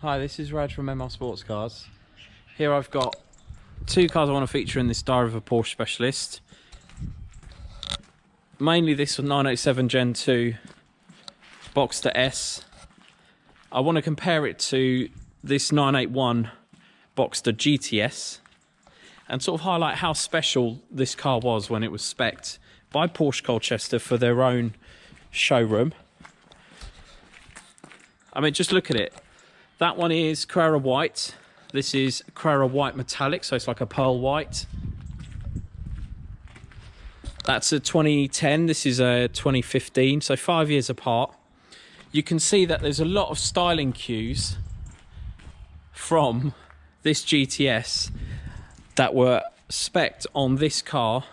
Hi, this is Raj from MR Sportscars. Here I've got two cars I want to feature in this diary of a Porsche Specialist. Mainly this 987 Gen 2 Boxster S. I want to compare it to this 981 Boxster GTS and sort of highlight how special this car was when it was spec'd by Porsche Colchester for their own showroom. I mean, just look at it. That one is Carrara white. This is Carrara white metallic, so it's like a pearl white. That's a 2010, this is a 2015, so 5 years apart. You can see that there's a lot of styling cues from this GTS that were spec'd on this car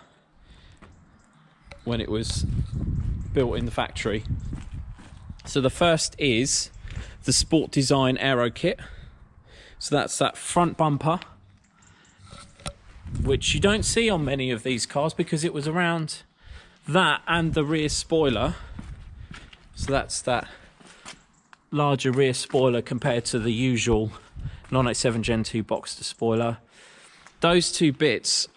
when it was built in the factory. So the first is the Sport Design Aerokit. So that's that front bumper, which you don't see on many of these cars because it was around that and the rear spoiler. So that's that larger rear spoiler compared to the usual 987 Gen 2 Boxster spoiler. Those two bits,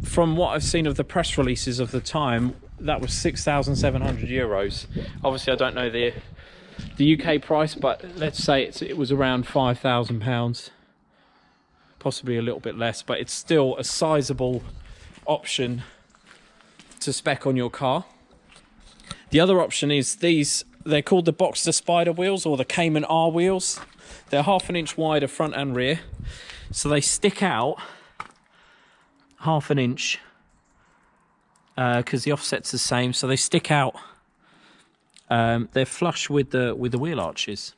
from what I've seen of the press releases of the time, that was €6,700. Obviously I don't know the UK price, but let's say it was around £5,000, possibly a little bit less, but it's still a sizable option to spec on your car. The other option is these, they're called the Boxster Spider wheels or the Cayman R wheels. They're 1/2 inch wider front and rear, so they stick out 1/2 inch because the offset's the same, so they stick out. They're flush with the wheel arches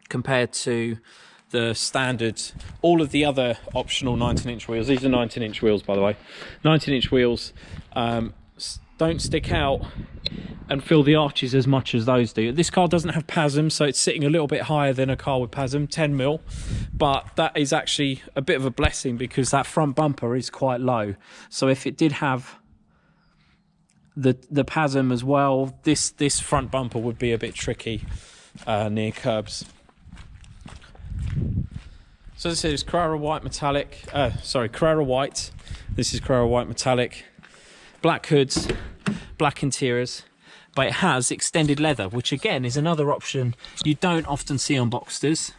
compared to the standard, all of the other optional 19-inch wheels. These are 19-inch wheels, by the way. 19-inch wheels don't stick out and fill the arches as much as those do. This car doesn't have PASM, so it's sitting a little bit higher than a car with PASM, 10mm, but that is actually a bit of a blessing because that front bumper is quite low. So if it did have the PASM as well, this front bumper would be a bit tricky near curbs. So this is Carrara white metallic, Carrara white. This is Carrara white metallic, black hoods, black interiors, but it has extended leather, which again is another option you don't often see on Boxsters.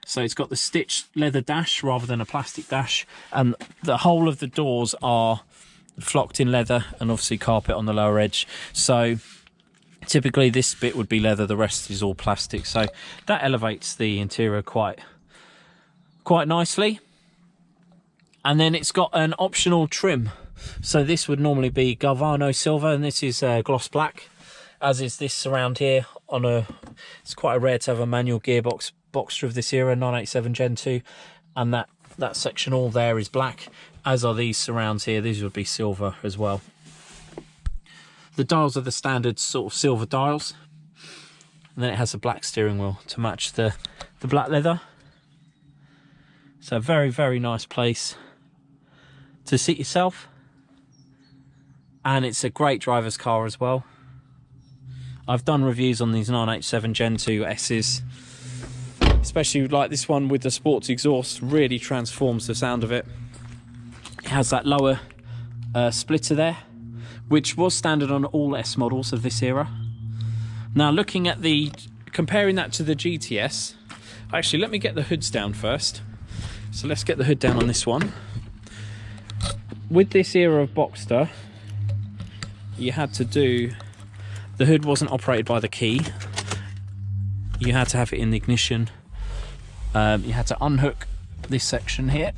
So it's got the stitched leather dash rather than a plastic dash, and the whole of the doors are flocked in leather, and obviously carpet on the lower edge. So typically this bit would be leather, the rest is all plastic, so that elevates the interior quite nicely. And then it's got an optional trim, so this would normally be Galvano silver, and this is gloss black, as is this around here. It's quite rare to have a manual gearbox Boxster of this era, 987 Gen 2, and that section all there is black, as are these surrounds here. These would be silver as well. The dials are the standard sort of silver dials, and then it has a black steering wheel to match the black leather. So a very, very nice place to sit yourself, and it's a great driver's car as well. I've done reviews on these 987 Gen 2 S's, especially like this one with the sports exhaust, really transforms the sound of it. It has that lower splitter there, which was standard on all S models of this era. Now looking at comparing that to the GTS, actually let me get the hoods down first. So let's get the hood down on this one. With this era of Boxster, you had to do, the hood wasn't operated by the key. You had to have it in the ignition. You had to unhook this section here.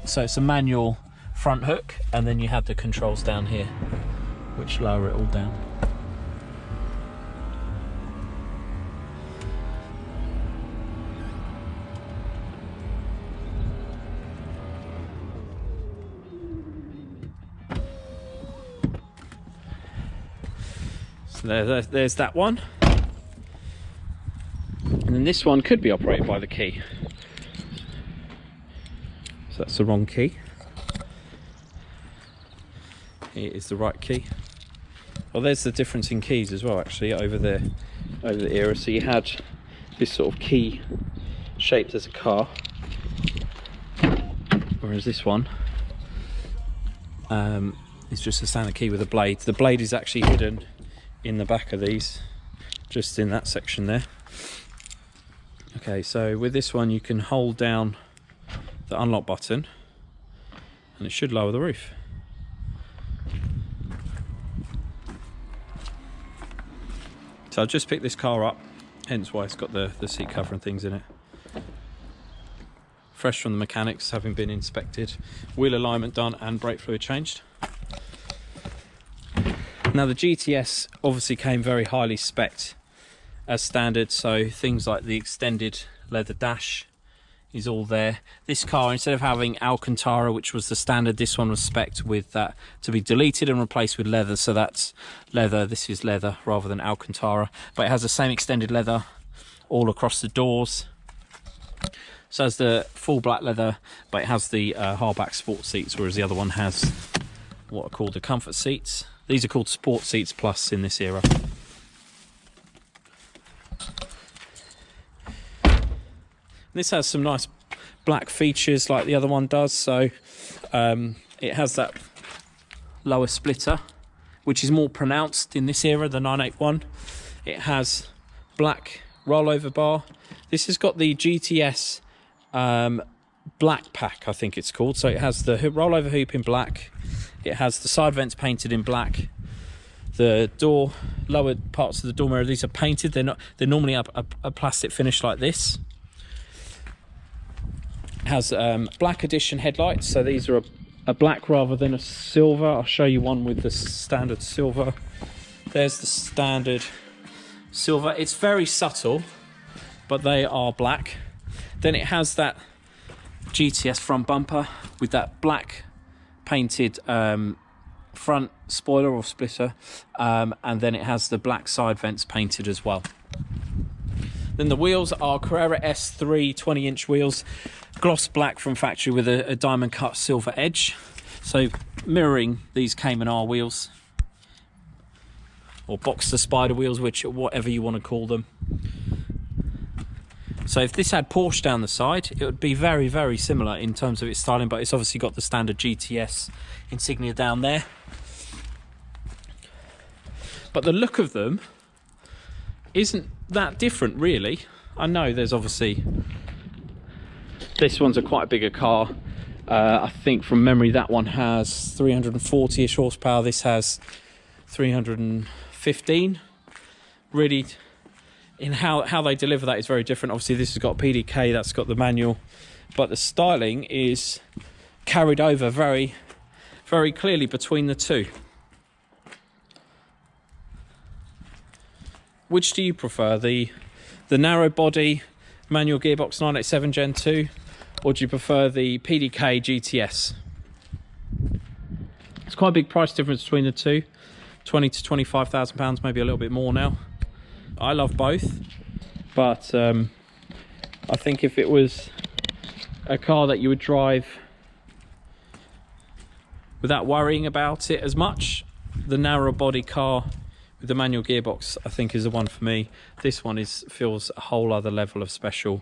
So it's a manual front hook, and then you have the controls down here, which lower it all down. So there's that one. And then this one could be operated by the key. So that's the wrong key. Here is the right key. Well, there's the difference in keys as well, actually, over the era. So you had this sort of key shaped as a car, whereas this one is just a standard key with a blade. The blade is actually hidden in the back of these, just in that section there. Okay, so with this one you can hold down the unlock button and it should lower the roof. So I've just picked this car up, hence why it's got the seat cover and things in it. Fresh from the mechanics, having been inspected, wheel alignment done and brake fluid changed. Now the GTS obviously came very highly spec'd as standard, so things like the extended leather dash is all there. This car, instead of having Alcantara, which was the standard, this one was spec'd with that to be deleted and replaced with leather, so that's leather, this is leather rather than Alcantara, but it has the same extended leather all across the doors. So has the full black leather, but it has the hardback sport seats, whereas the other one has what are called the comfort seats. These are called sport seats plus in this era. This has some nice black features like the other one does. So it has that lower splitter, which is more pronounced in this era, the 981. It has black rollover bar. This has got the GTS black pack, I think it's called. So it has the rollover hoop in black. It has the side vents painted in black. The door, lower parts of the door mirror, these are painted. They're normally a plastic finish like this. It has black edition headlights, so these are a black rather than a silver. I'll show you one with the standard silver. There's the standard silver. It's very subtle, but they are black. Then it has that GTS front bumper with that black painted front spoiler or splitter, and then it has the black side vents painted as well. Then the wheels are Carrera S3 20-inch wheels, gloss black from factory with a diamond cut silver edge, so mirroring these Cayman R wheels or Boxster Spider wheels, which whatever you want to call them. So if this had Porsche down the side, it would be very, very similar in terms of its styling, but it's obviously got the standard GTS insignia down there. But the look of them isn't that different, really. I know there's obviously... This one's quite a bigger car. I think from memory that one has 340-ish horsepower. This has 315. Really... in how they deliver that is very different. Obviously this has got PDK, that's got the manual, but the styling is carried over very, very clearly between the two. Which do you prefer, the narrow body manual gearbox 987 Gen 2, or do you prefer the PDK GTS? It's quite a big price difference between the two, 20 to 25,000 pounds, maybe a little bit more now. I love both, but I think if it was a car that you would drive without worrying about it as much, the narrow body car with the manual gearbox I think is the one for me. This one feels a whole other level of special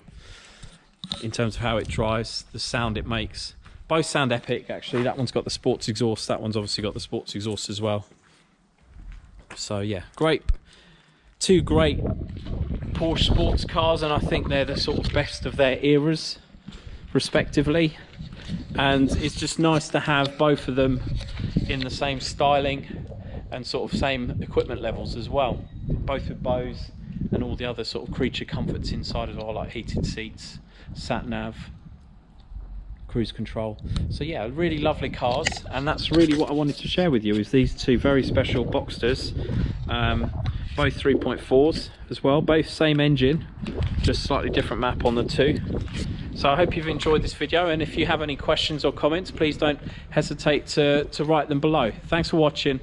in terms of how it drives, the sound it makes. Both sound epic actually. That one's got the sports exhaust, that one's obviously got the sports exhaust as well. So yeah, great. Two great Porsche sports cars, and I think they're the sort of best of their eras respectively, and it's just nice to have both of them in the same styling and sort of same equipment levels as well, both with bows and all the other sort of creature comforts inside as well, like heated seats, sat nav, cruise control. So yeah, really lovely cars, and that's really what I wanted to share with you, is these two very special Boxsters. Both 3.4s as well, both same engine, just slightly different map on the two. So I hope you've enjoyed this video, and if you have any questions or comments, please don't hesitate to write them below. Thanks for watching.